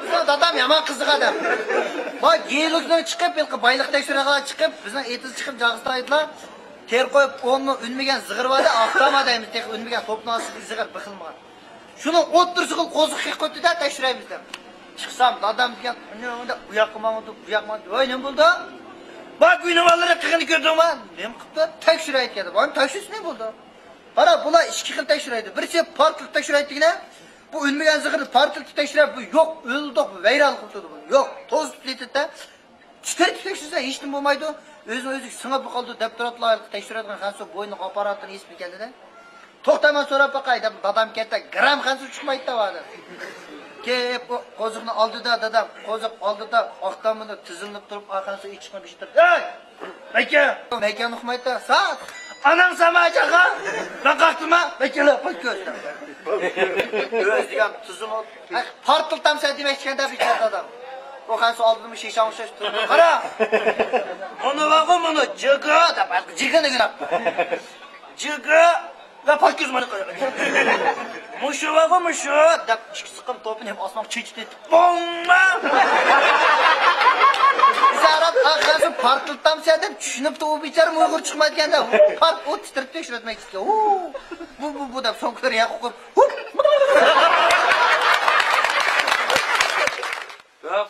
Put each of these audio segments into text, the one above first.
Bizning dadam yomon qiziq odam. Bak, geologdan chiqib, bayliq tekshirishga chiqib, bizning etiz chiqib jag'istaydilar. Ter qo'yib, o'nmi unmagan zig'ir bor, aqtama deymiz, tek unmagan to'pnosi zig'ir biqilmagan. Shuni o'ttirsiqil qo'ziq qo'ydi-da tekshiramiz deb. Chiqsam, dadam degan, unda u yoqqa bu yoqqa, voy nima bo'ldi? Bak, uynavalari qilgani ko'rdingmi? Nima qildi? Tekshiraydi dedi. Voy, tekshirish nima bo'ldi? Qara, bular ikki xil tekshiraydi. Birisi portlik tekshiraydigina, bu unmagan zig'irni portlik tekshirib, bu yo'q, o'ldi, bu vayron qildi bu. Yo'q, to'z tutdi-da. Chiqarib tekshirsa hech nima bo'lmaydi. O'zi singib qoldi deb turadilar, tekshiradigan xansu bo'yni apparatini esib keldi-da. To'xtaman so'rab baqay deb dadam ketdi. Gram xansu chiqmaydi vadi. Kep qo'ziqni oldida dadam, qo'ziq oldida oqtamini tizilinib turib, orqasiga ichqini bishtirdi. Ey! Aka uxmaydi. Sat. Anang samajaqa. Men qaqtma, bekala qo'y ko'zdan. O'z degan tuzini portiltam sen demoqchi ekanda bichar dadam. O xansu oldimi shisha o'shash turib. Qara. Buni vaqo buni jiga deb, jigini gina. Jiga va pakuz mana qo'yadi. Mushu vaqo mushu deb chiqsiqim to'pini ham osmoq chichdi. Bomba! Zarab xansu portiltam sen deb tushunibdi u bichar mo'g'ir chiqmayotganda. Port o titrib tekshirmoqchi. Bu deb so'nglar yaqib.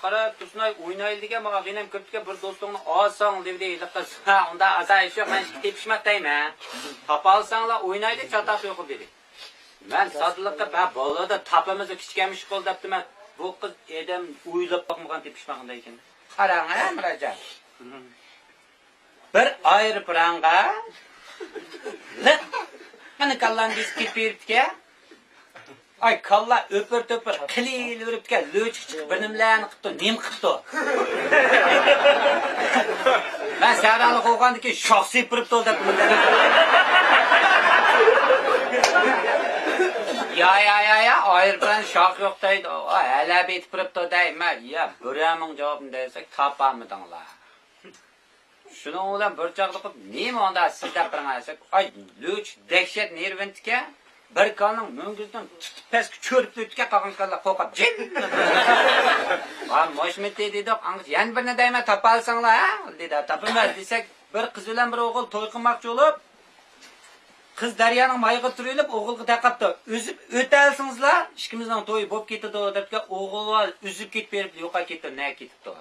Qara Tusnay o'ynaydigan ma'qin ham ko'pga bir do'stingni olsang debdi ilqis. Ha, unda asayish yo'q, men tepishmoqdayman. Topalsanglar o'ynaydi, chataq yo'q dedi. Men sodliqqa ba bolada tapimizni kichkamish qo'l debdiman. Bu qiz edam o'ylab boqmagan tepishmoqda ekan. Qarang, ha, Mirajon. Bir aeroplanga qani kallangiz ketibdi-ku. Ay kalla öpür qilil uribdi, lo'ch chiqib bir nimlarni qilibdi, nim qilibdi. Men sarali qo'ygandiki, shox sepiribdi deb bildim. Ya, ayr bilan shox yo'q deydi. Alab etib turibdi deyman. Ya, biraming javobini desak, topamidinglar. Shuni bilan bir chaqda qilib, nima onda siz deb turmasak, ay lo'ch dahshat nervintga bir kalning mungizdan tutib pastga cho'rib o'tga qolgan kallar qo'qib jin. Va moshmeti dedi, "Angiz yan birni deyman topalsanglar, ha?" dedi. Topilmaz desak, bir qiz bilan bir o'g'il to'y qilmoqchi bo'lib, qiz Daryoning mayga turilib, o'g'ilga taqabdi. O'zib o'talsingizlar, ikkimizning to'yi bo'lib ketdi debga o'g'il uzib ketib berib, yo'qa ketdi, ne ketibdi.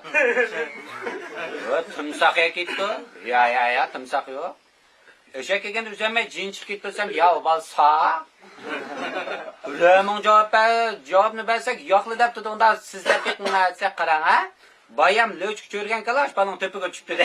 Va timsoqga ketdi. Ya, timsoq yo'q. O'sha kelganda uzamay jin chiqib ketsam, "Ya, balsa." Ularning javobni bersak, yo'qli debdi, unda sizlar ketmasa qarang, ha? Bayam lo'ch ko'rgan kalash balon to'piga tushibdi.